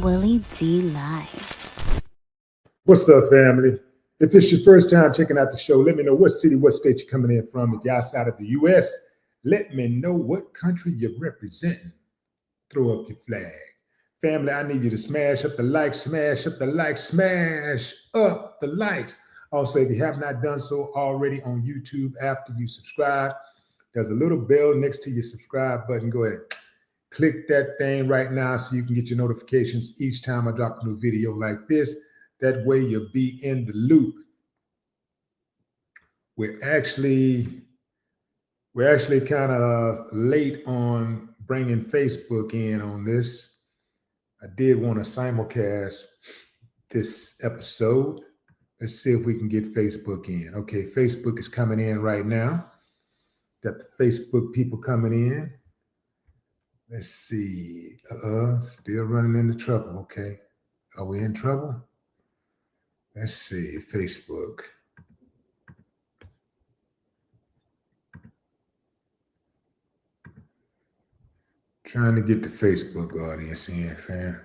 Willie D Live. What's up, family? If it's your first time checking out the show, let me know what city, what state you're coming in from. If you're outside of the U.S., let me know what country you're representing. Throw up your flag. Family, I need you to smash up the likes, smash up the likes, smash up the likes. Also, if you have not done so already on YouTube after you subscribe, there's a little bell next to your subscribe button. Go ahead and click that thing right now so you can get your notifications each time I drop a new video like this. That way you'll be in the loop. We're actually kind of late on bringing Facebook in on this. I did want to simulcast this episode. Let's see if we can get Facebook in. Okay, Facebook is coming in right now. Got the Facebook people coming in. Let's see. Still running into trouble. Okay. Are we in trouble? Let's see. Facebook. Trying to get the Facebook audience in, fam.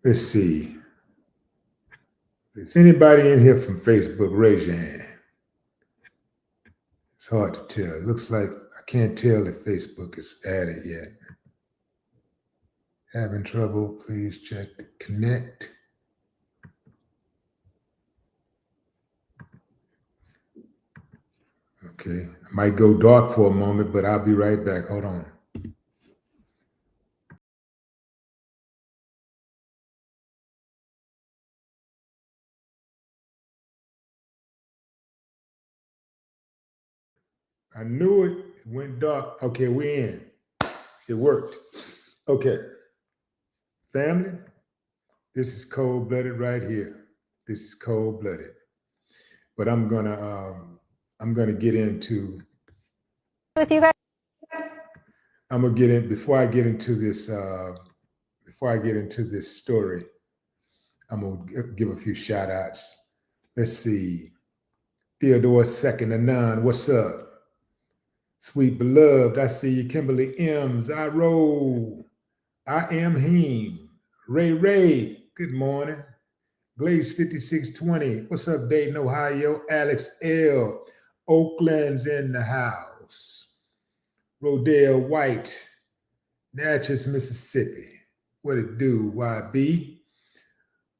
Let's see. Is anybody in here from Facebook? Raise your hand. It's hard to tell. It looks like I can't tell if Facebook is added yet. Having trouble? Please check the connect. Okay, I might go dark for a moment, but I'll be right back. Hold on. I knew it went dark. Okay, we're in. It worked. Okay. Family, this is cold-blooded right here. This is cold-blooded. But I'm gonna get into with you guys. I'm gonna get in before I get into this story. I'm gonna give a few shout outs. Let's see. Theodore second to none. What's up? Sweet beloved. I see you. Kimberly M's. I roll. I am him. Ray. Good morning. Glaze 5620. What's up, Dayton, Ohio? Alex L. Oakland's in the house. Rodale White. Natchez, Mississippi. What it do, YB?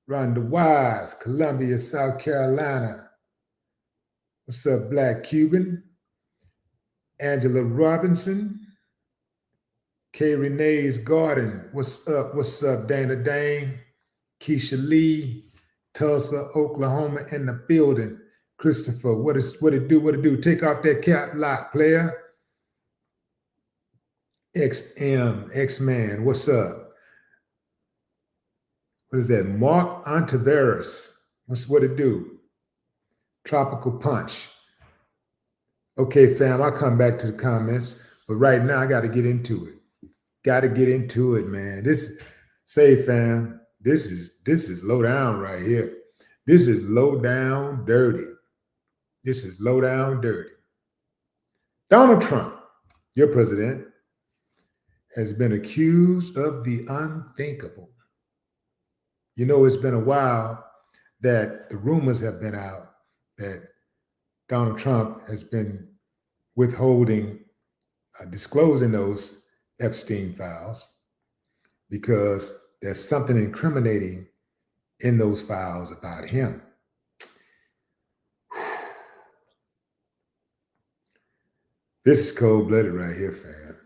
Rhonda Wise, Columbia, South Carolina. What's up, Black Cuban? Angela Robinson. K. Renee's Garden. What's up, Dana Dane? Keisha Lee. Tulsa, Oklahoma in the building. Christopher, what it do? Take off that cap lock, player. X-Man, what's up? What is that? Mark Ontiveros. What it do? Tropical Punch. Okay, fam, I'll come back to the comments, but right now I got to get into it. Got to get into it, man. Fam, this is low down right here. This is low down dirty. This is low down dirty. Donald Trump, your president, has been accused of the unthinkable. You know, it's been a while that the rumors have been out that Donald Trump has been withholding, disclosing those Epstein files because there's something incriminating in those files about him. This is cold-blooded right here, fam.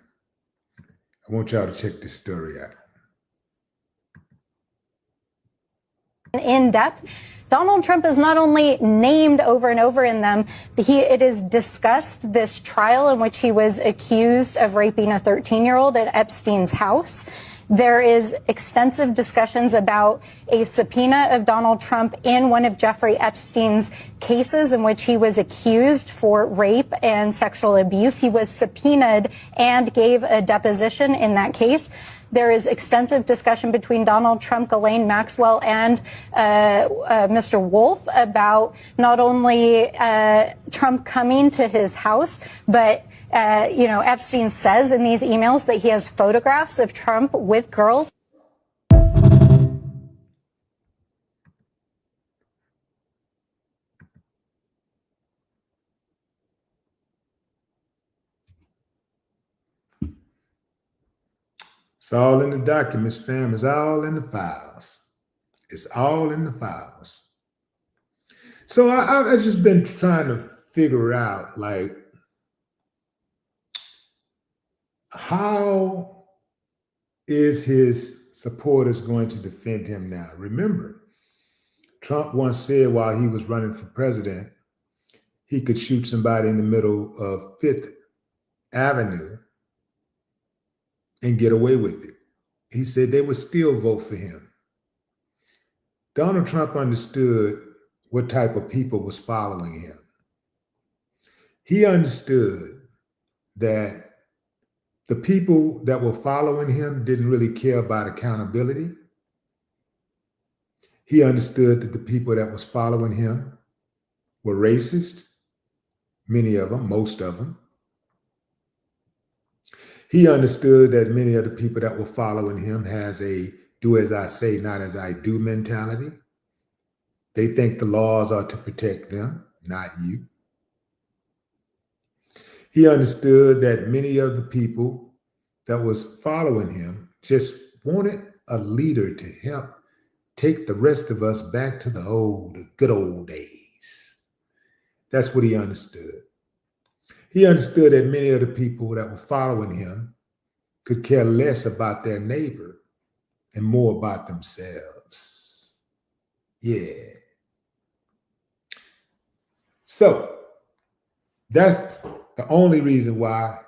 I want y'all to check this story out. In depth, Donald Trump is not only named over and over in them, it is discussed this trial in which he was accused of raping a 13-year-old at Epstein's house. There is extensive discussions about a subpoena of Donald Trump in one of Jeffrey Epstein's cases in which he was accused for rape and sexual abuse. He was subpoenaed and gave a deposition in that case. There is extensive discussion between Donald Trump, Ghislaine Maxwell, and Mr. Wolf about not only Trump coming to his house, but Epstein says in these emails that he has photographs of Trump with girls. It's all in the documents, fam. It's all in the files. It's all in the files. So I've just been trying to figure out, like, how is his supporters going to defend him now? Remember, Trump once said while he was running for president, he could shoot somebody in the middle of Fifth Avenue and get away with it. He said they would still vote for him. Donald Trump understood what type of people was following him. He understood that the people that were following him didn't really care about accountability. He understood that the people that was following him were racist, many of them, most of them. He understood that many of the people that were following him has a do as I say, not as I do mentality. They think the laws are to protect them, not you. He understood that many of the people that was following him just wanted a leader to help take the rest of us back to the good old days. That's what he understood. He understood that many of the people that were following him could care less about their neighbor and more about themselves. Yeah. So that's the only reason why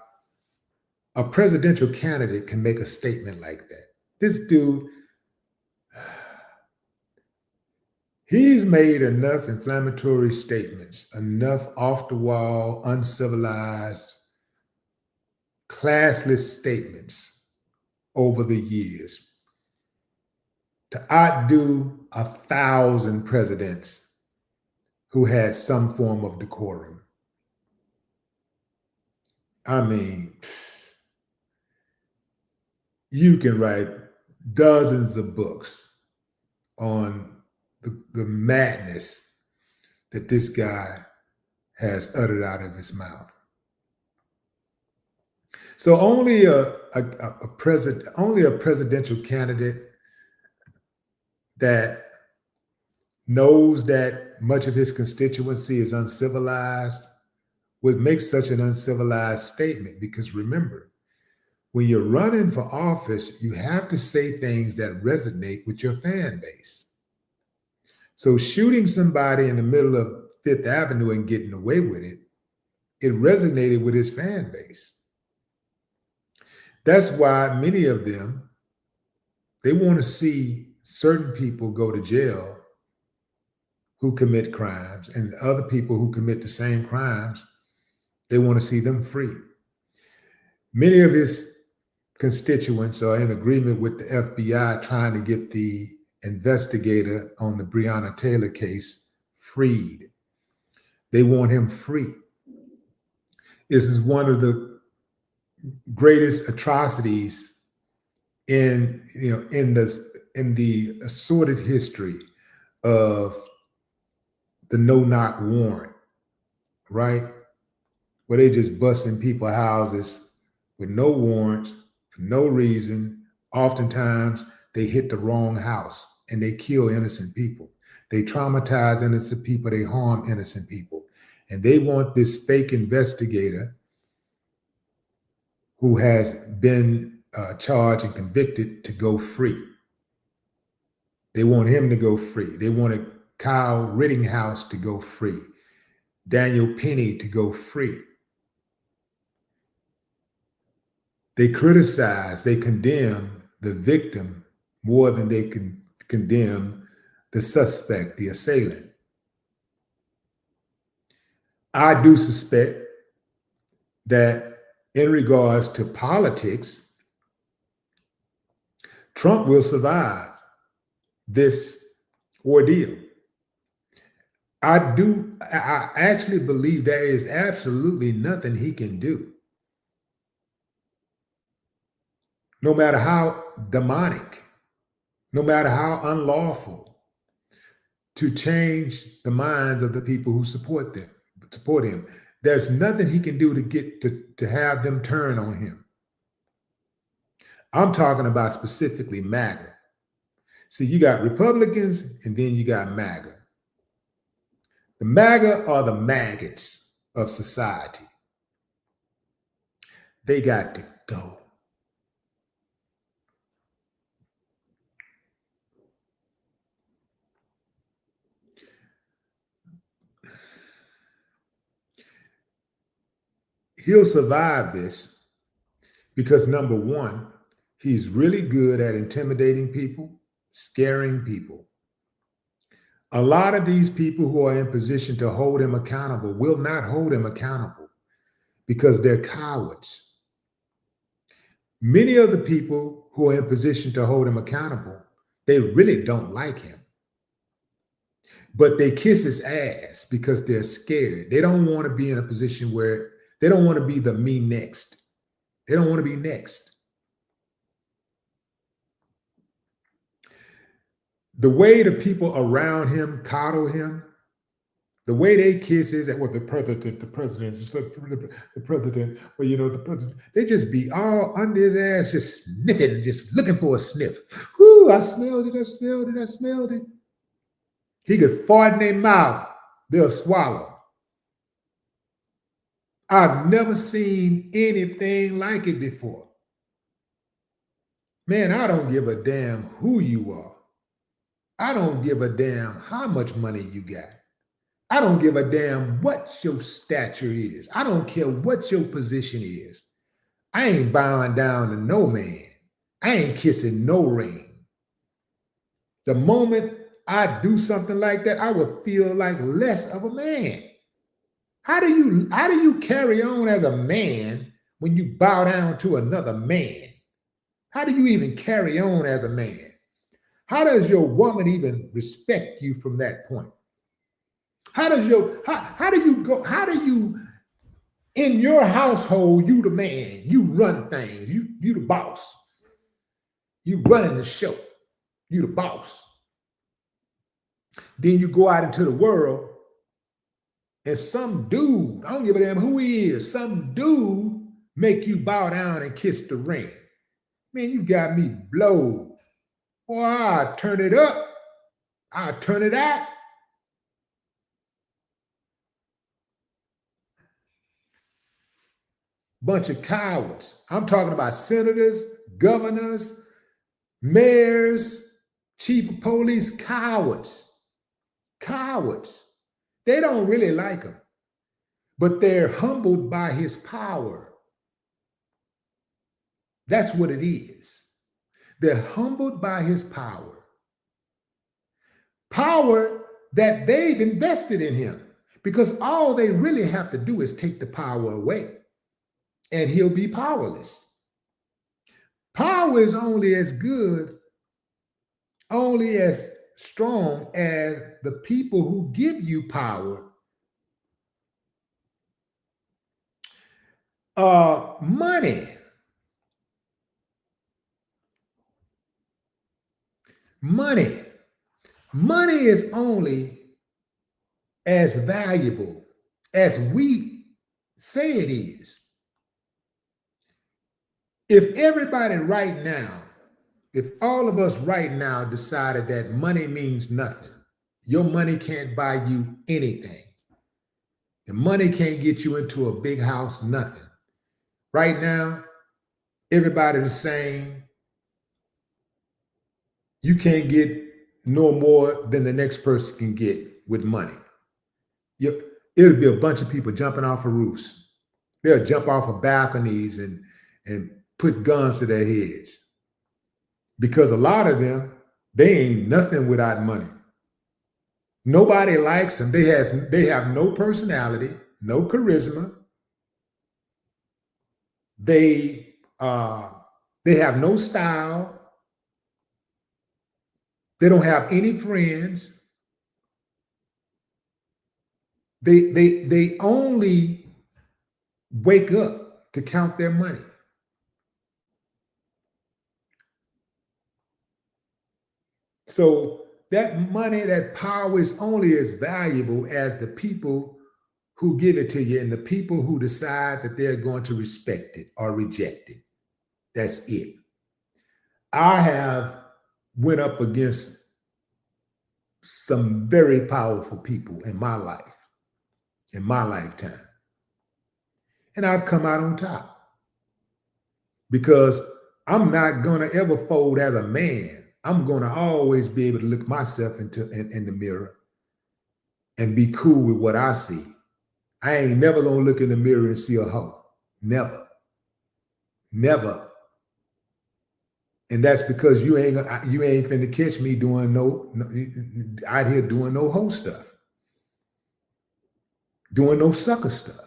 a presidential candidate can make a statement like that. This dude, he's made enough inflammatory statements, enough off the wall, uncivilized, classless statements over the years to outdo 1,000 presidents who had some form of decorum. I mean, you can write dozens of books on the madness that this guy has uttered out of his mouth. So only a presidential candidate that knows that much of his constituency is uncivilized would make such an uncivilized statement. Because remember, when you're running for office, you have to say things that resonate with your fan base. So shooting somebody in the middle of Fifth Avenue and getting away with it, it resonated with his fan base. That's why many of them, they want to see certain people go to jail who commit crimes, and other people who commit the same crimes, they want to see them free. Many of his constituents are in agreement with the FBI trying to get the investigator on the Breonna Taylor case freed. They want him free. This is one of the greatest atrocities in the sordid history of the no-knock warrant, right? Where they just busting people's houses with no warrant, for no reason. Oftentimes, they hit the wrong house and they kill innocent people. They traumatize innocent people, they harm innocent people. And they want this fake investigator who has been charged and convicted to go free. They want him to go free. They wanted Kyle Rittenhouse to go free, Daniel Penny to go free. They criticize, they condemn the victim more than they can condemn the suspect, the assailant. I do suspect that in regards to politics, Trump will survive this ordeal. I actually believe there is absolutely nothing he can do, no matter how demonic, no matter how unlawful, to change the minds of the people who support him. There's nothing he can do to get to have them turn on him. I'm talking about specifically MAGA. See, you got Republicans and then you got MAGA. The MAGA are the maggots of society. They got to go. He'll survive this because, number one, he's really good at intimidating people, scaring people. A lot of these people who are in position to hold him accountable will not hold him accountable because they're cowards. Many of the people who are in position to hold him accountable, they really don't like him. But they kiss his ass because they're scared. They don't want to be in a position where they don't want to be the me next. They don't want to be next. The way the people around him coddle him, the way they kiss his, well, the president, well, you know, the president, they just be all under his ass, just sniffing, just looking for a sniff. Whoo, I smelled it. He could fart in their mouth, they'll swallow. I've never seen anything like it before. Man, I don't give a damn who you are. I don't give a damn how much money you got. I don't give a damn what your stature is. I don't care what your position is. I ain't bowing down to no man. I ain't kissing no ring. The moment I do something like that, I would feel like less of a man. How do you carry on as a man when you bow down to another man? How do you even carry on as a man? How does your woman even respect you from that point? How do you in your household, you the man, you run things, you the boss. You running the show. You the boss. Then you go out into the world and some dude, I don't give a damn who he is, some dude make you bow down and kiss the ring. Man, you got me blowed. Boy, I turn it up. I turn it out. Bunch of cowards. I'm talking about senators, governors, mayors, chief of police, cowards. Cowards. They don't really like him, but they're humbled by his power. That's what it is. They're humbled by his power. Power that they've invested in him, because all they really have to do is take the power away and he'll be powerless. Power is only as good, only as strong as the people who give you power money. Money is only as valuable as we say it is. If everybody right now, if all of us right now decided that money means nothing, your money can't buy you anything. The money can't get you into a big house, nothing. Right now, everybody the same. You can't get no more than the next person can get with money. It'll be a bunch of people jumping off of roofs. They'll jump off of balconies and put guns to their heads. Because a lot of them, they ain't nothing without money. Nobody likes them. They have no personality, no charisma. They have no style. They don't have any friends. They only wake up to count their money. So that money, that power is only as valuable as the people who give it to you and the people who decide that they're going to respect it or reject it. That's it. I have went up against some very powerful people in my life, in my lifetime. And I've come out on top because I'm not going to ever fold as a man. I'm going to always be able to look myself in the mirror and be cool with what I see. I ain't never going to look in the mirror and see a hoe. Never. Never. And that's because you ain't finna catch me doing no out here doing no hoe stuff. Doing no sucker stuff.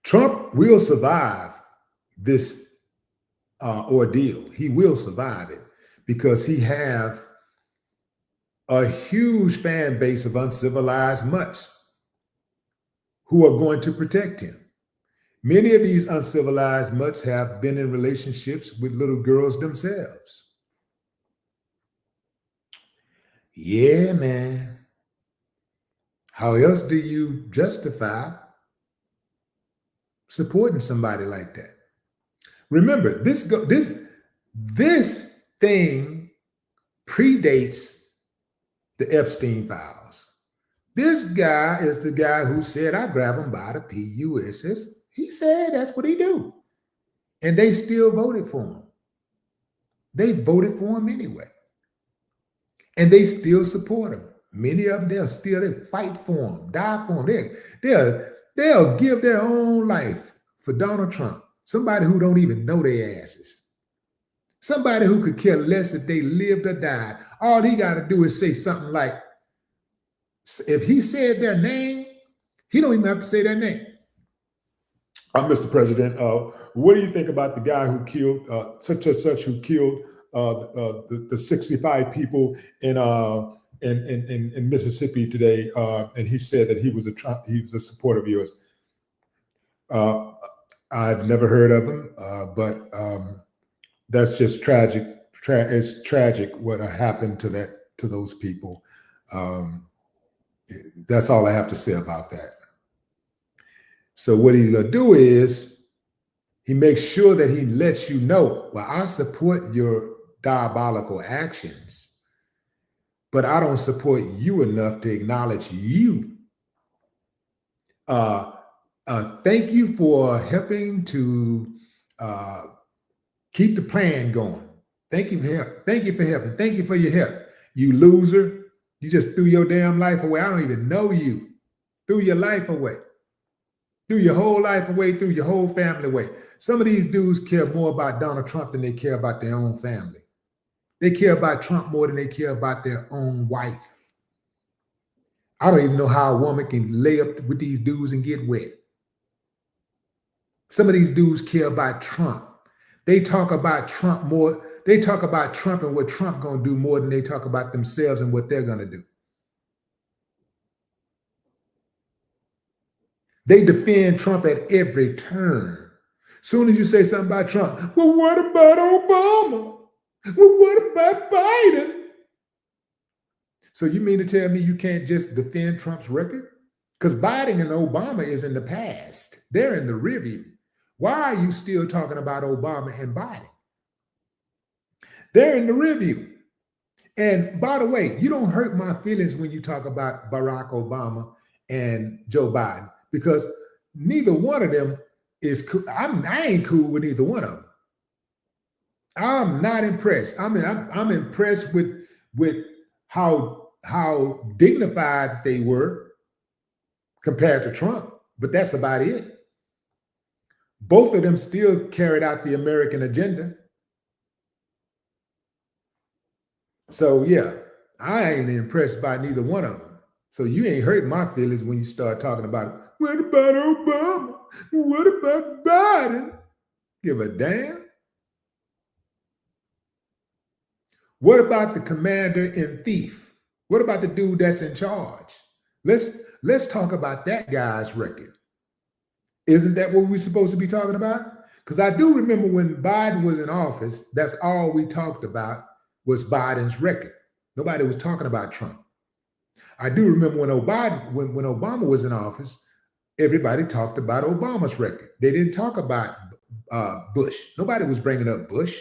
Trump will survive this ordeal. He will survive it because he have a huge fan base of uncivilized mutts who are going to protect him. Many of these uncivilized mutts have been in relationships with little girls themselves. Yeah, man. How else do you justify supporting somebody like that? Remember, this thing predates the Epstein files. This guy is the guy who said, I grab him by the PUSS. He said that's what he do. And they still voted for him. They voted for him anyway. And they still support him. Many of them, they fight for him, die for him. They'll give their own life for Donald Trump. Somebody who don't even know their asses. Somebody who could care less if they lived or died. All he got to do is say something like, if he said their name, he don't even have to say their name. Mr. President, what do you think about the guy who killed such and such, who killed the 65 people in Mississippi today? And he said that he was a supporter of yours. I've never heard of him, but that's just tragic. It's tragic what happened to those people. That's all I have to say about that. So what he's going to do is he makes sure that he lets you know, well, I support your diabolical actions, but I don't support you enough to acknowledge you. Thank you for helping to keep the plan going. Thank you for help. Thank you for helping. Thank you for your help. You loser. You just threw your damn life away. I don't even know you. Threw your life away. Threw your whole life away, threw your whole family away. Some of these dudes care more about Donald Trump than they care about their own family. They care about Trump more than they care about their own wife. I don't even know how a woman can lay up with these dudes and get wet. Some of these dudes care about Trump. They talk about Trump more. They talk about Trump and what Trump gonna do more than they talk about themselves and what they're gonna do. They defend Trump at every turn. Soon as you say something about Trump, well, what about Obama? Well, what about Biden? So you mean to tell me you can't just defend Trump's record? Because Biden and Obama is in the past. They're in the rearview. Why are you still talking about Obama and Biden? They're in the rearview. And by the way, you don't hurt my feelings when you talk about Barack Obama and Joe Biden, because neither one of them is cool. I ain't cool with either one of them. I'm not impressed. I mean, I'm impressed with how dignified they were compared to Trump, but that's about it. Both of them still carried out the American agenda. So yeah, I ain't impressed by neither one of them. So you ain't hurt my feelings when you start talking about, what about Obama? What about Biden? Give a damn. What about the commander in thief? What about the dude that's in charge? Let's talk about that guy's record. Isn't that what we're supposed to be talking about? Because I do remember when Biden was in office, that's all we talked about was Biden's record. Nobody was talking about Trump. I do remember when Obama was in office, everybody talked about Obama's record. They didn't talk about Bush. Nobody was bringing up Bush.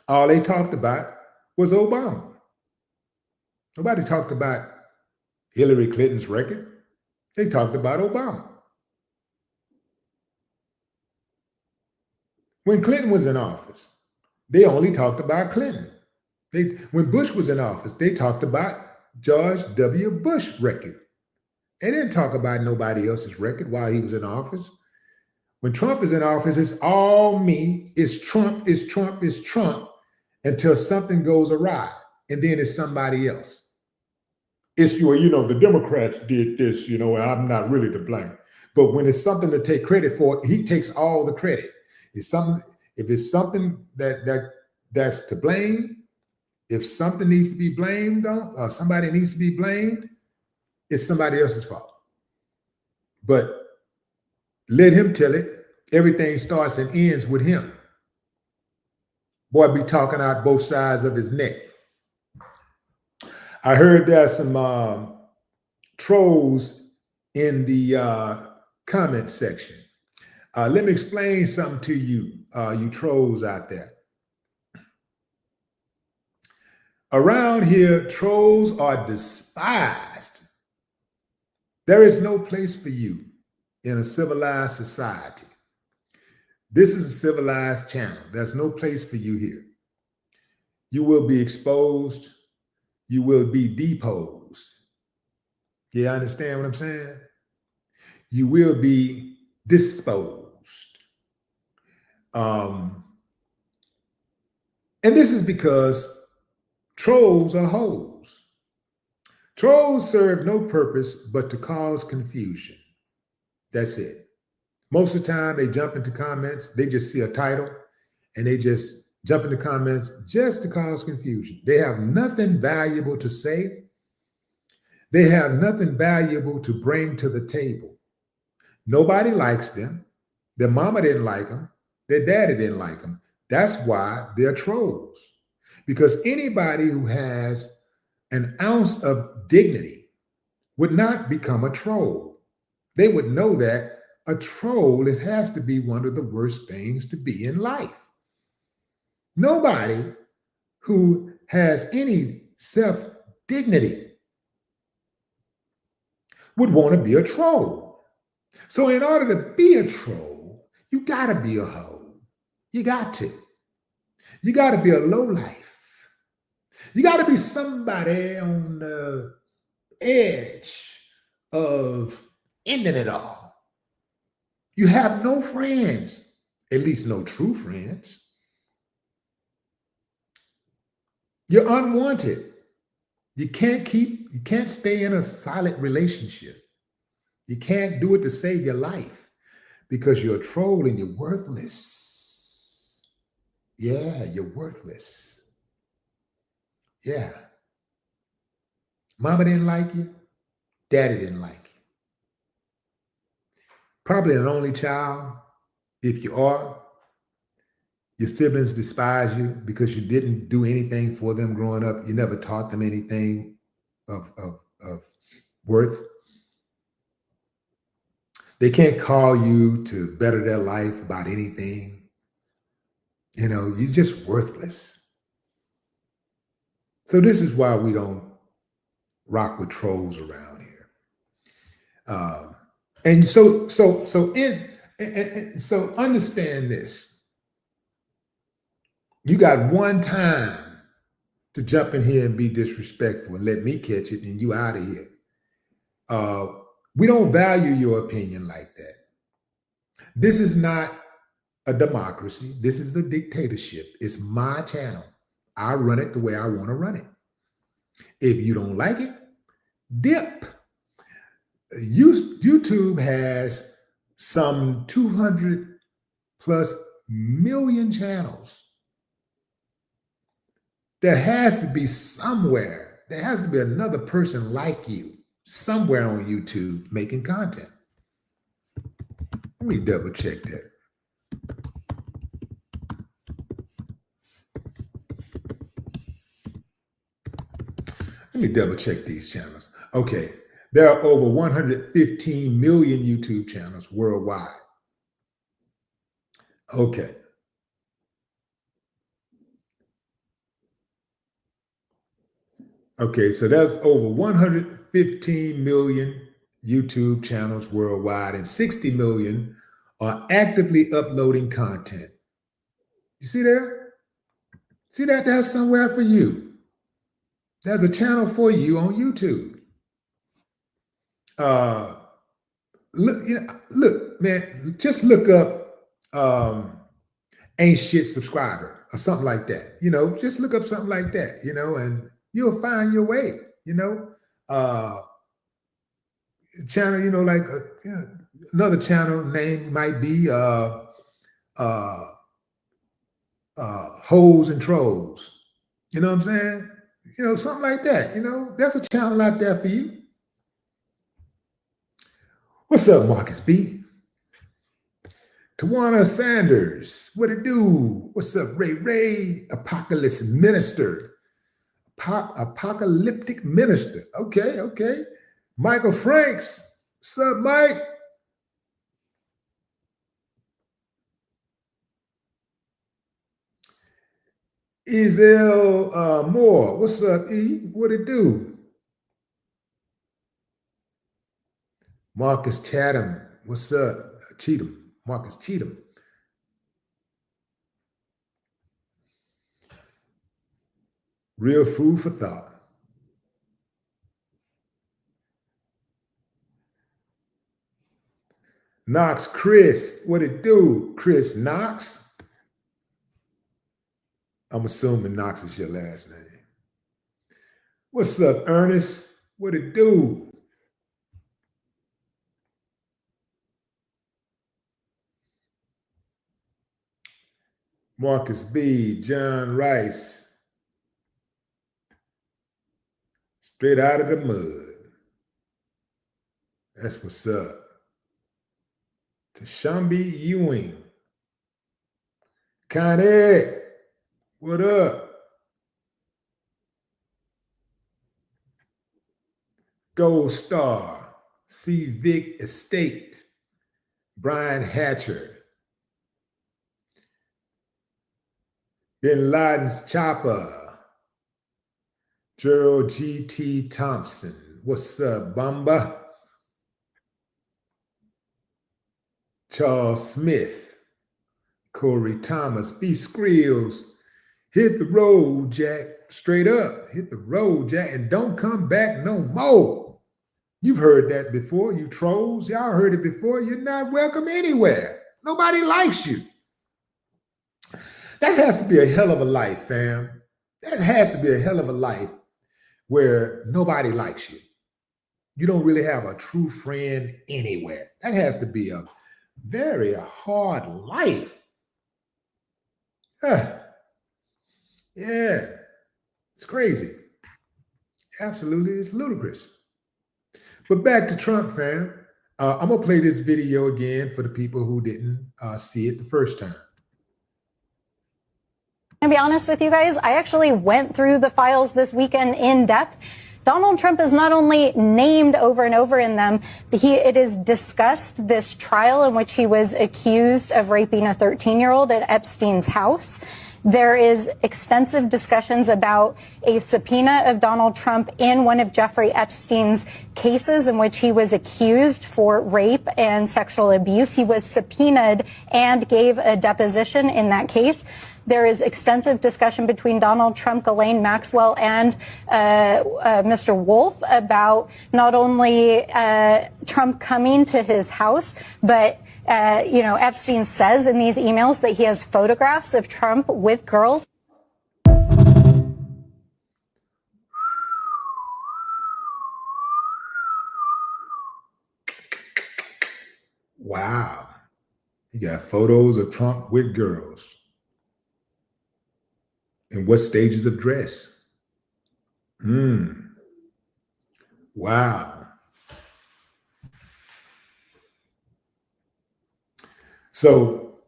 All they talked about was Obama. Nobody talked about Hillary Clinton's record. They talked about Obama. When Clinton was in office, they only talked about Clinton. When Bush was in office, they talked about George W. Bush record. They didn't talk about nobody else's record while he was in office. When Trump is in office, it's all me. It's Trump, it's Trump, it's Trump until something goes awry. And then it's somebody else. It's the Democrats did this, and I'm not really to blame. But when it's something to take credit for, he takes all the credit. If it's something that's to blame, if something needs to be blamed on, or somebody needs to be blamed, it's somebody else's fault. But let him tell it. Everything starts and ends with him. Boy, be talking out both sides of his neck. I heard there's some trolls in the comment section. Let me explain something to you, you trolls out there. Around here, trolls are despised. There is no place for you in a civilized society. This is a civilized channel. There's no place for you here. You will be exposed. You will be deposed. You understand what I'm saying? You will be disposed. And this is because trolls are hoes. Trolls serve no purpose but to cause confusion. That's it. Most of the time they jump into comments, they just see a title and they just jump into comments just to cause confusion. They have nothing valuable to say. They have nothing valuable to bring to the table. Nobody likes them. Their mama didn't like them. Their daddy didn't like them. That's why they're trolls. Because anybody who has an ounce of dignity would not become a troll. They would know that a troll has to be one of the worst things to be in life. Nobody who has any self-dignity would want to be a troll. So in order to be a troll, you got to be a hoe. You got to. You got to be a lowlife. You got to be somebody on the edge of ending it all. You have no friends, at least no true friends. You're unwanted. You can't stay in a solid relationship. You can't do it to save your life because you're a troll and you're worthless. Yeah, you're worthless. Yeah. Mama didn't like you. Daddy didn't like you. Probably an only child. If you are, your siblings despise you because you didn't do anything for them growing up. You never taught them anything of worth. They can't call you to better their life about anything. You're just worthless. So this is why we don't rock with trolls around here. And so understand this. You got one time to jump in here and be disrespectful and let me catch it and you out of here. We don't value your opinion like that. This is not a democracy. This is a dictatorship. It's my channel. I run it the way I want to run it. If you don't like it, dip. YouTube has some 200 plus million channels. There has to be somewhere, there has to be another person like you somewhere on YouTube making content. Let me double check that. Let me double check these channels. Okay, there are over 115 million YouTube channels worldwide. Okay. Okay, so that's over 115 million YouTube channels worldwide, and 60 million are actively uploading content. You see there? See that? That's somewhere for you. There's a channel for you on YouTube. Look, man, just look up ain't shit subscriber or something like that. Just look up something like that, and you'll find your way, channel, like another channel name might be Hoes and Trolls. You know what I'm saying? Something like that. There's a channel out there for you. What's up, Marcus B? Tawana Sanders, what it do? What's up, Ray? Apocalypse Minister. Apocalyptic Minister. Okay. Michael Franks. What's up, Mike? Ezel Moore. What's up, E? What it do? Marcus Chatham. What's up? Cheatham. Marcus Cheatham. Real food for thought. Knox Chris. What it do? Chris Knox. I'm assuming Knox is your last name. What's up, Ernest? What it do? Marcus B, John Rice. Straight out of the mud. That's what's up. Tashambi Ewing. Connie, what up? Gold Star, C. Vic Estate, Brian Hatcher, Bin Laden's Chopper, Gerald G.T. Thompson. What's up, Bamba? Charles Smith, Corey Thomas, B. Skrills. Hit the road, Jack. Straight up. Hit the road, Jack, and don't come back no more. You've heard that before, you trolls. Y'all heard it before. You're not welcome anywhere. Nobody likes you. That has to be a hell of a life, fam. That has to be a hell of a life where nobody likes you. You don't really have a true friend anywhere. That has to be a very hard life. Yeah, it's crazy. Absolutely, it's ludicrous. But back to Trump, fam. I'm going to play this video again for the people who didn't see it the first time. To be honest with you guys, I actually went through the files this weekend in depth. Donald Trump is not only named over and over in them, it is discussed this trial in which he was accused of raping a 13-year-old at Epstein's house. There is extensive discussions about a subpoena of Donald Trump in one of Jeffrey Epstein's cases in which he was accused for rape and sexual abuse. He was subpoenaed and gave a deposition in that case. There is extensive discussion between Donald Trump, Ghislaine Maxwell, and Mr. Wolf about not only Trump coming to his house, but Epstein says in these emails that he has photographs of Trump with girls. Wow. He got photos of Trump with girls. And what stages of dress? Wow. So,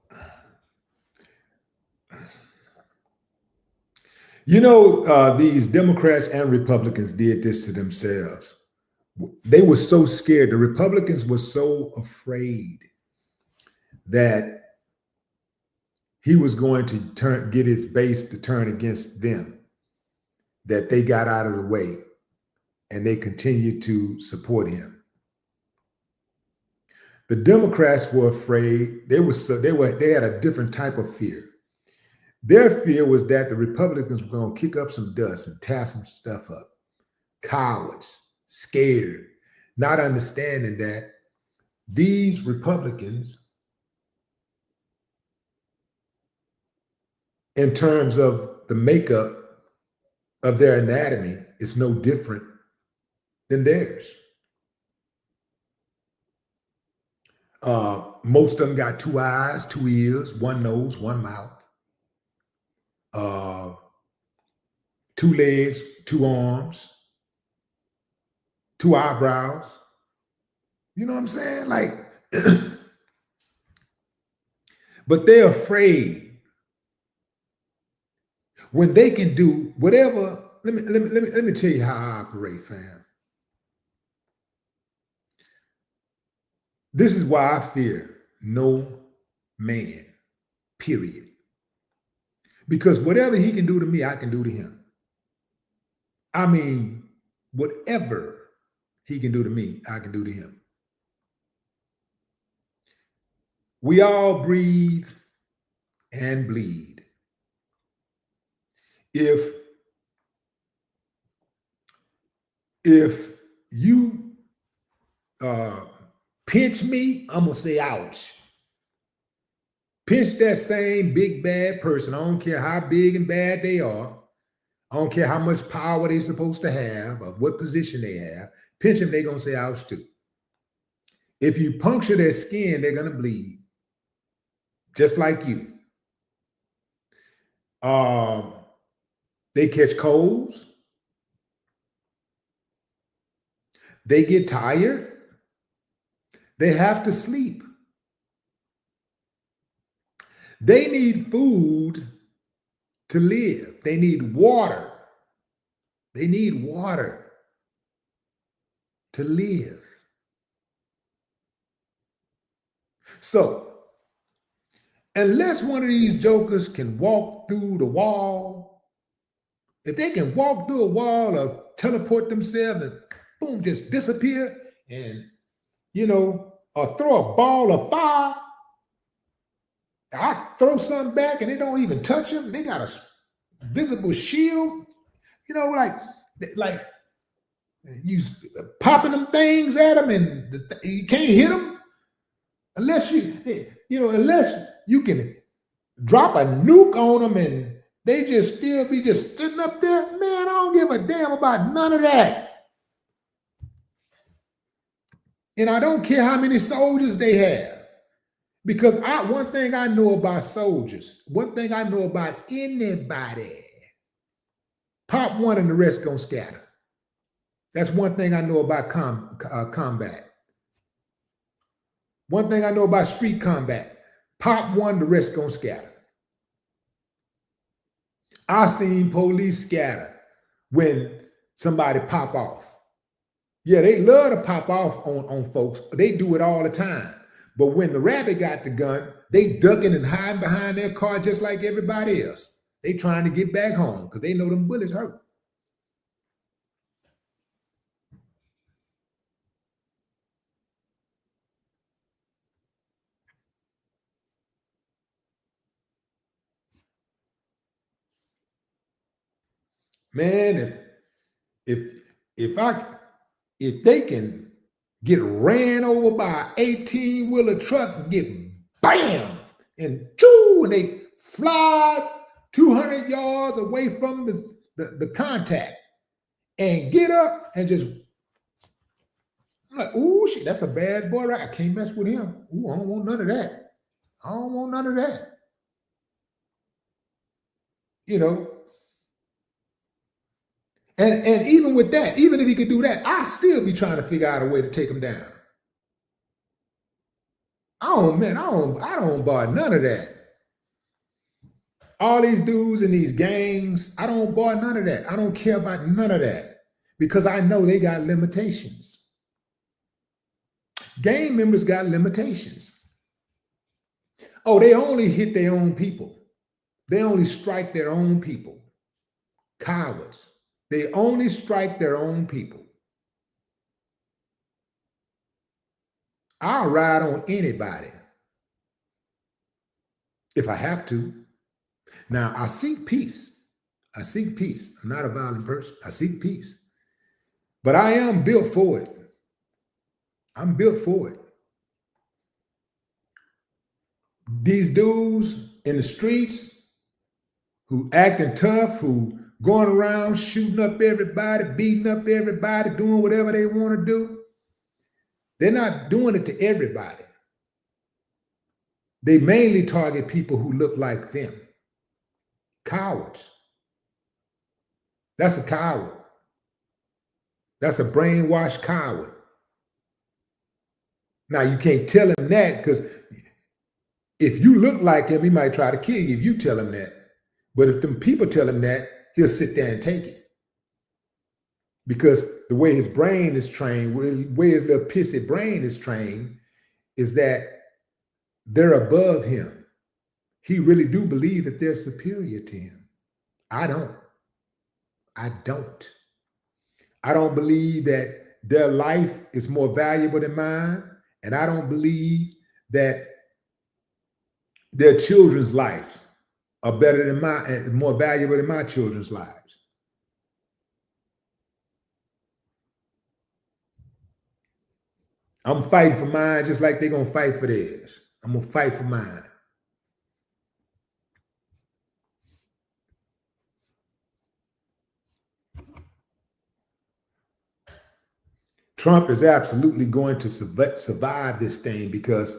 these Democrats and Republicans did this to themselves. They were so scared. The Republicans were so afraid that he was going to get his base to turn against them, that they got out of the way and they continued to support him. The Democrats were afraid. They had a different type of fear. Their fear was that the Republicans were going to kick up some dust and tear some stuff up. Cowards, scared, not understanding that these Republicans, in terms of the makeup of their anatomy, is no different than theirs. Most of them got 2 eyes, 2 ears, 1 nose, 1 mouth, 2 legs, 2 arms, 2 eyebrows. You know what I'm saying? Like, but they're afraid when they can do whatever. Let me tell you how I operate, fam. This is why I fear no man, period. Because whatever he can do to me, I can do to him. I mean, whatever he can do to me, I can do to him. We all breathe and bleed. If you pinch me, I'm gonna say ouch. Pinch that same big bad person. I don't care how big and bad they are. I don't care how much power they're supposed to have or what position they have. Pinch them, they're gonna say ouch too. If you puncture their skin, they're gonna bleed. Just like you. They catch colds. They get tired. They have to sleep. They need food to live. They need water. They need water to live. So, unless one of these jokers can walk through the wall, if they can walk through a wall or teleport themselves and boom, just disappear and, or throw a ball of fire, I throw something back and they don't even touch them. They got a visible shield, like you popping them things at them and you can't hit them unless you can drop a nuke on them and they just still be just sitting up there. Man, I don't give a damn about none of that. And I don't care how many soldiers they have. Because one thing I know about soldiers, one thing I know about anybody, pop one and the rest gonna scatter. That's one thing I know about combat. One thing I know about street combat, pop one, the rest gonna scatter. I seen police scatter when somebody pop off. Yeah, they love to pop off on folks. They do it all the time. But when the rabbit got the gun, they ducking and hiding behind their car just like everybody else. They trying to get back home because they know them bullets hurt. Man, if they can get ran over by an 18-wheeler truck and get bam and choo, and they fly 200 yards away from the contact and get up and just, I'm like, ooh, shit, that's a bad boy, right? I can't mess with him. Ooh, I don't want none of that. I don't want none of that. You know, and even with that, even if he could do that, I still be trying to figure out a way to take him down. I don't buy none of that. All these dudes in these gangs, I don't buy none of that. I don't care about none of that because I know they got limitations. Gang members got limitations. Oh, they only hit their own people. They only strike their own people. Cowards. They only strike their own people. I'll ride on anybody if I have to. Now, I seek peace. I seek peace. I'm not a violent person. I seek peace. But I am built for it. I'm built for it. These dudes in the streets who acting tough, who going around shooting up everybody, beating up everybody, doing whatever they want to do, they're not doing it to everybody. They mainly target people who look like them. Cowards. That's a coward. That's a brainwashed coward. Now, you can't tell him that because if you look like him, he might try to kill you if you tell him that. But if them people tell him that, he'll sit there and take it. Because the way his brain is trained, the way his little pissy brain is trained, is that they're above him. He really do believe that they're superior to him. I don't. I don't believe that their life is more valuable than mine. And I don't believe that their children's lives are better than mine, more valuable than my children's lives. I'm fighting for mine just like they're going to fight for theirs. I'm going to fight for mine. Trump is absolutely going to survive this thing because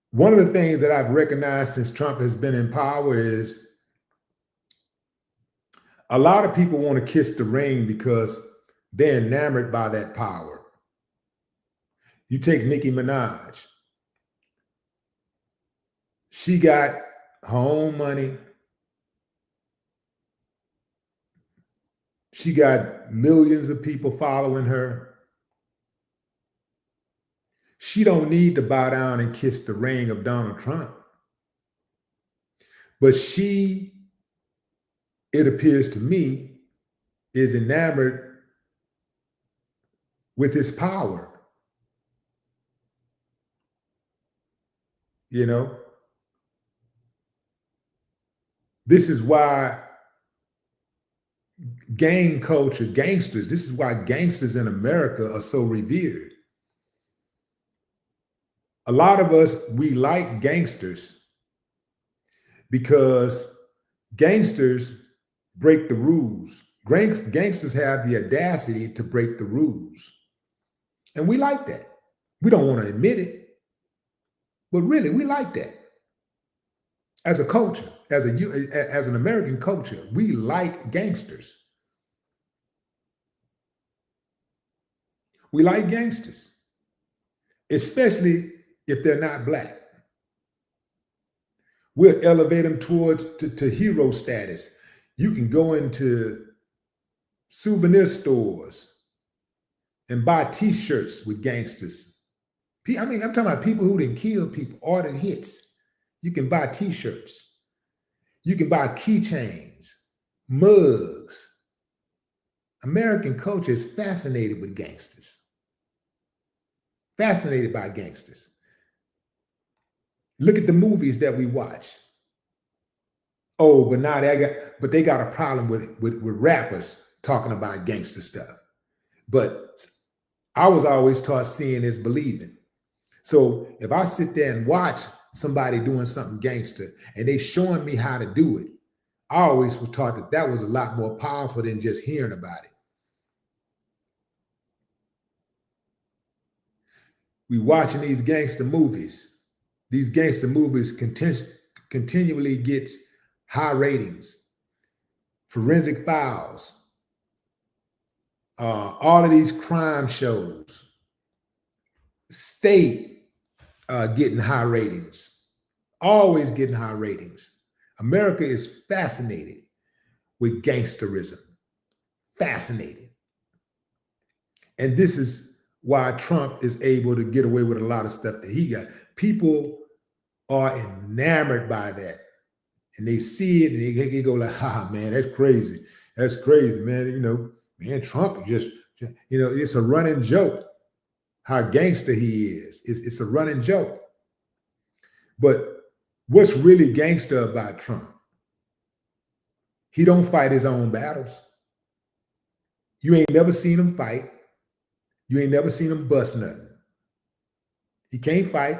one of the things that I've recognized since Trump has been in power is a lot of people want to kiss the ring because they're enamored by that power. You take Nicki Minaj. She got her own money. She got millions of people following her. She don't need to bow down and kiss the ring of Donald Trump. But she, it appears to me, is enamored with his power. You know? This is why gang culture, gangsters, this is why gangsters in America are so revered. A lot of us, we like gangsters because gangsters break the rules. Gangsters have the audacity to break the rules. And we like that. We don't want to admit it, but really, we like that. As a culture, as an American culture, we like gangsters. We like gangsters, especially if they're not black. We'll elevate them towards to hero status. You can go into souvenir stores and buy T-shirts with gangsters. I mean, I'm talking about people who didn't kill people, ordered hits. You can buy T-shirts. You can buy keychains, mugs. American culture is fascinated with gangsters. Fascinated by gangsters. Look at the movies that we watch. Oh, but now they got a problem with rappers talking about gangster stuff. But I was always taught seeing is believing. So if I sit there and watch somebody doing something gangster and they showing me how to do it, I always was taught that was a lot more powerful than just hearing about it. We watching these gangster movies. These gangster movies continually get high ratings. Forensic Files, all of these crime shows stay getting high ratings, always getting high ratings. America is fascinated with gangsterism, fascinated. And this is why Trump is able to get away with a lot of stuff that he got. People are enamored by that. And they see it and they go like, man, that's crazy. That's crazy, man. You know, man, Trump just, you know, it's a running joke how gangster he is. It's a running joke. But what's really gangster about Trump? He don't fight his own battles. You ain't never seen him fight. You ain't never seen him bust nothing. He can't fight.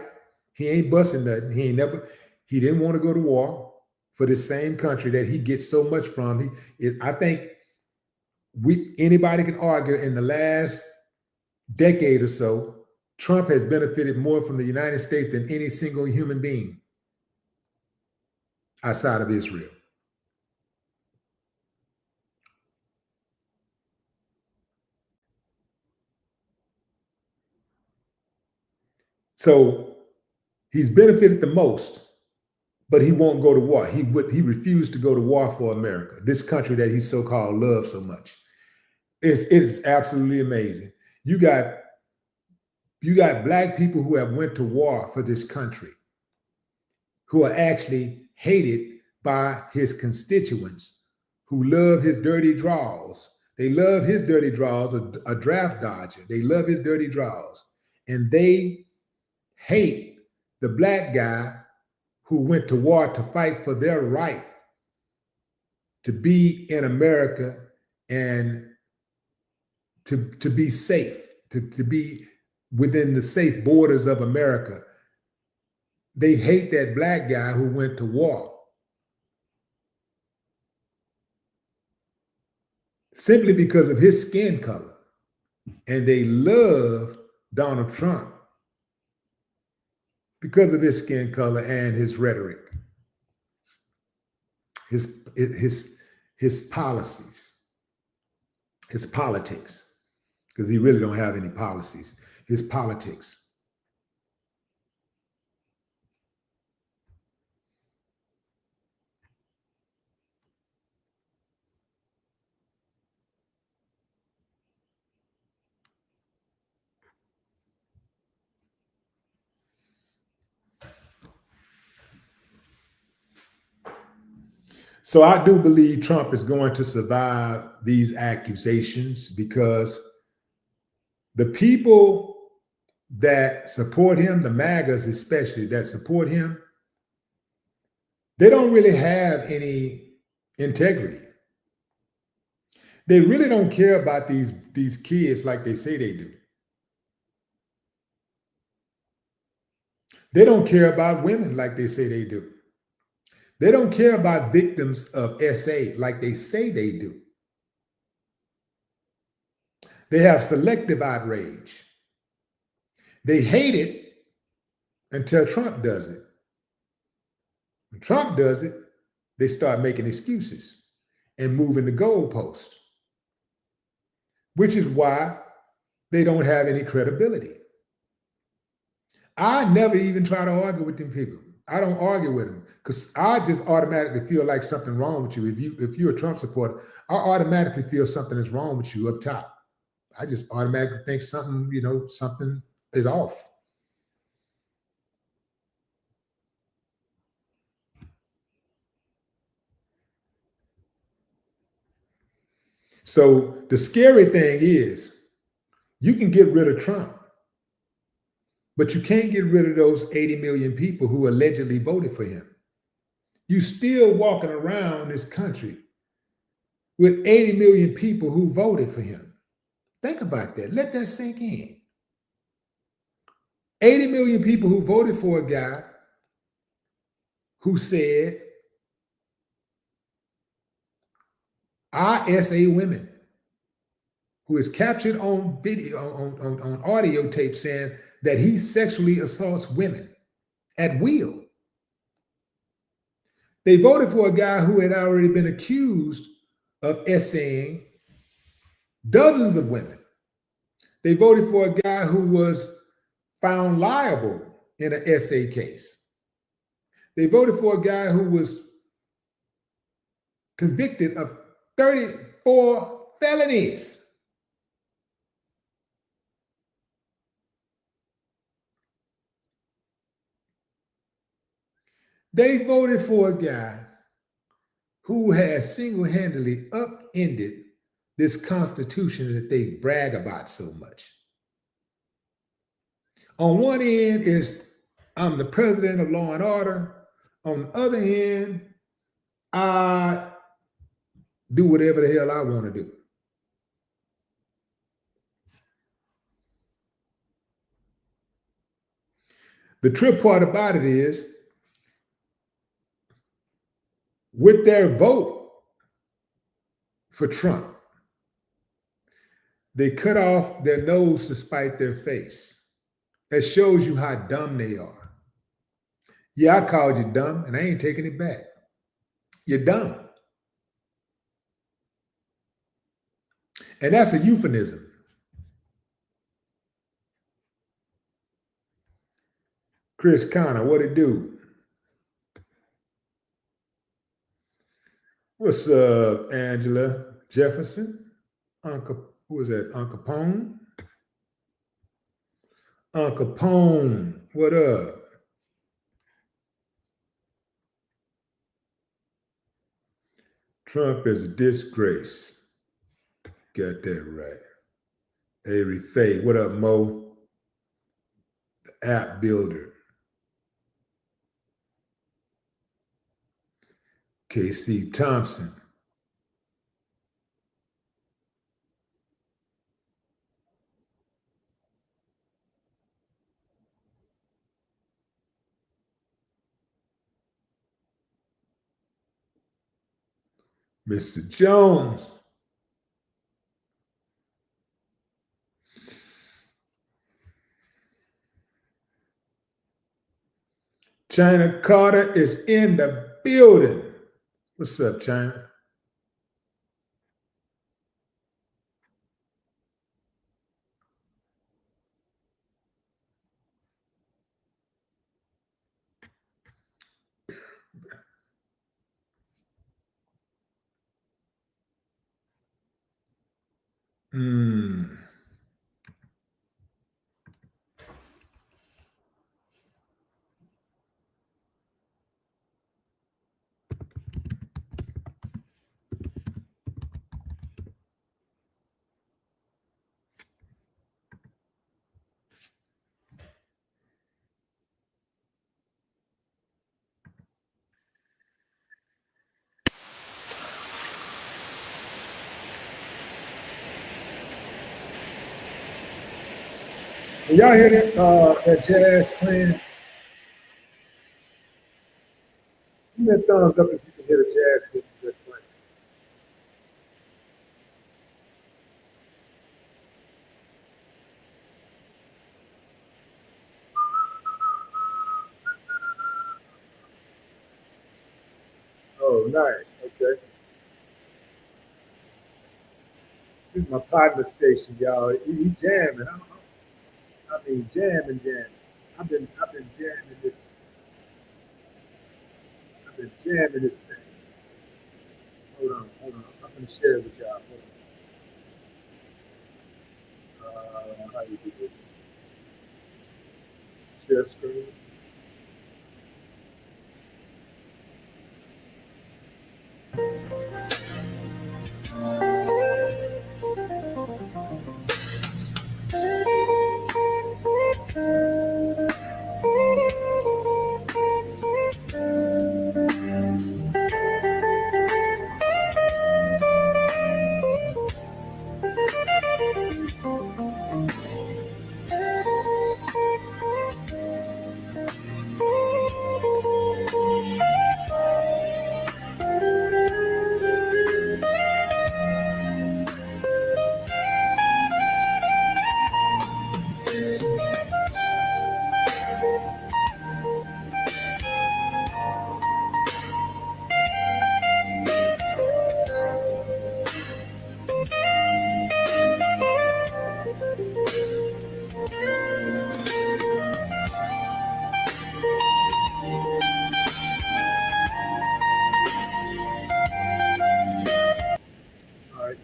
He ain't busting nothing. He didn't want to go to war for the same country that he gets so much from. I think anybody can argue in the last decade or so, Trump has benefited more from the United States than any single human being outside of Israel. So he's benefited the most, but he won't go to war. He refused to go to war for America, this country that he so-called loves so much. It's absolutely amazing. You got Black people who have went to war for this country, who are actually hated by his constituents, who love his dirty draws. They love his dirty draws, a draft dodger. They love his dirty draws. And they hate the Black guy who went to war to fight for their right to be in America and to be safe, to be within the safe borders of America. They hate that Black guy who went to war simply because of his skin color. And they love Donald Trump because of his skin color and his rhetoric, his policies, his politics, because he really don't have any policies, his politics. So I do believe Trump is going to survive these accusations because the people that support him, the MAGAs especially that support him, they don't really have any integrity. They really don't care about these kids like they say they do. They don't care about women like they say they do. They don't care about victims of SA like they say they do. They have selective outrage. They hate it until Trump does it. When Trump does it, they start making excuses and moving the goalpost, which is why they don't have any credibility. I never even try to argue with them people. I don't argue with them because I just automatically feel like something wrong with you. If you're a Trump supporter, I automatically feel something is wrong with you up top. I just automatically think something is off. So the scary thing is you can get rid of Trump, but you can't get rid of those 80 million people who allegedly voted for him. You still walking around this country with 80 million people who voted for him. Think about that. Let that sink in. 80 million people who voted for a guy who said, our SA women, who is captured on video, on audio tape saying, that he sexually assaults women at will. They voted for a guy who had already been accused of essaying dozens of women. They voted for a guy who was found liable in an essay case. They voted for a guy who was convicted of 34 felonies. They voted for a guy who has single-handedly upended this Constitution that they brag about so much. On one end is, I'm the president of law and order. On the other hand, I do whatever the hell I want to do. The trip part about it is, with their vote for Trump, they cut off their nose to spite their face. That shows you how dumb they are. Yeah, I called you dumb, and I ain't taking it back. You're dumb. And that's a euphemism. Chris Connor, what it do? What's up, Angela Jefferson? Uncle, who was that? Uncle Pone? Uncle Pone, what up? Trump is a disgrace. Got that right. Avery Faye, what up, Mo? The app builder. KC Thompson. Mr. Jones. China Carter is in the building. What's up, China? Y'all hear that jazz playing? Give me a thumbs up if you can hear the jazz that's playing. Oh, nice. Okay. This is my partner station, y'all. He jamming. I mean, jamming. I've been jamming this. I've been jamming this thing. Hold on. I'm gonna share it with y'all. How you do this? Share screen.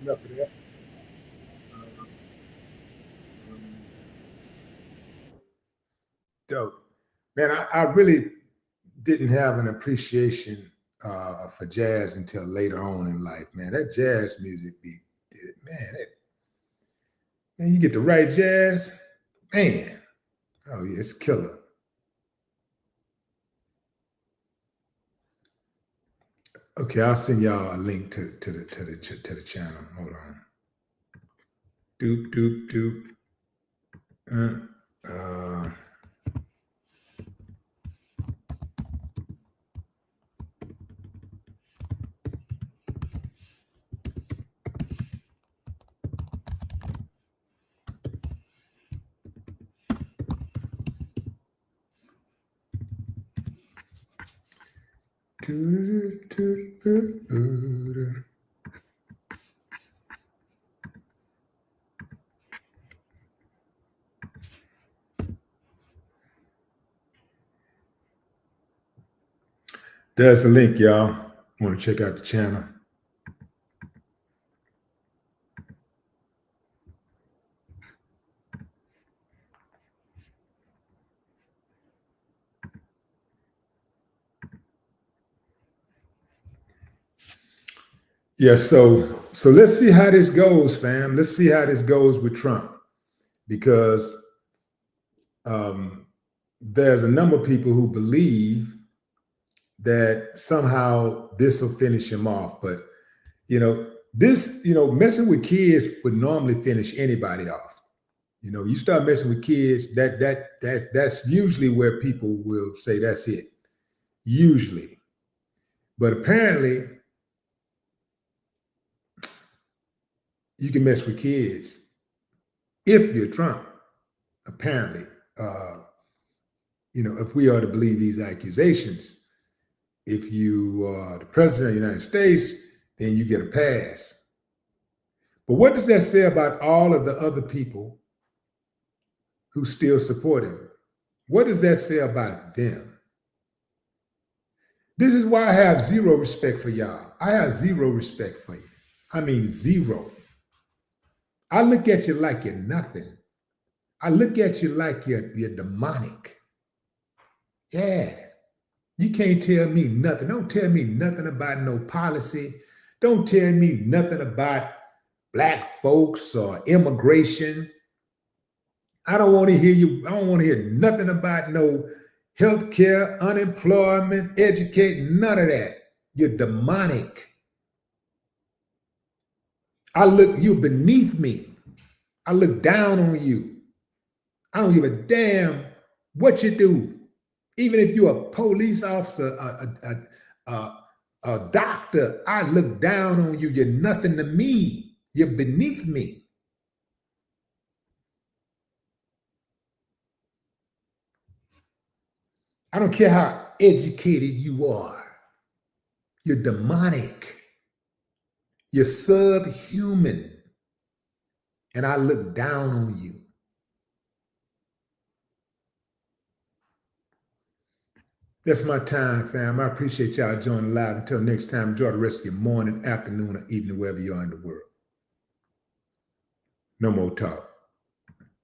enough of that. Dope. Man, I really didn't have an appreciation for jazz until later on in life, man. That jazz music be, man, man, you get the right jazz, man. Oh yeah, it's killer. Okay, I'll send y'all a link to the channel. Hold on. Doop doop doop. There's the link, y'all. Want to check out the channel? Yeah, so let's see how this goes, fam. Let's see how this goes with Trump, because there's a number of people who believe that somehow this will finish him off. But this, messing with kids would normally finish anybody off. You start messing with kids, that's usually where people will say that's it. Usually. But apparently, you can mess with kids if you're Trump. Apparently, if we are to believe these accusations, if you are the president of the United States, then you get a pass. But what does that say about all of the other people who still support him? What does that say about them? This is why I have zero respect for y'all. I have zero respect for you. I mean, zero. I look at you like you're nothing. I look at you like you're demonic. Yeah. You can't tell me nothing. Don't tell me nothing about no policy. Don't tell me nothing about black folks or immigration. I don't want to hear you. I don't want to hear nothing about no healthcare, unemployment, education, none of that. You're demonic. You're beneath me. I look down on you. I don't give a damn what you do. Even if you're a police officer, a doctor, I look down on you. You're nothing to me. You're beneath me. I don't care how educated you are. You're demonic. You're subhuman. And I look down on you. That's my time, fam. I appreciate y'all joining live. Until next time, enjoy the rest of your morning, afternoon, or evening, wherever you are in the world. No more talk.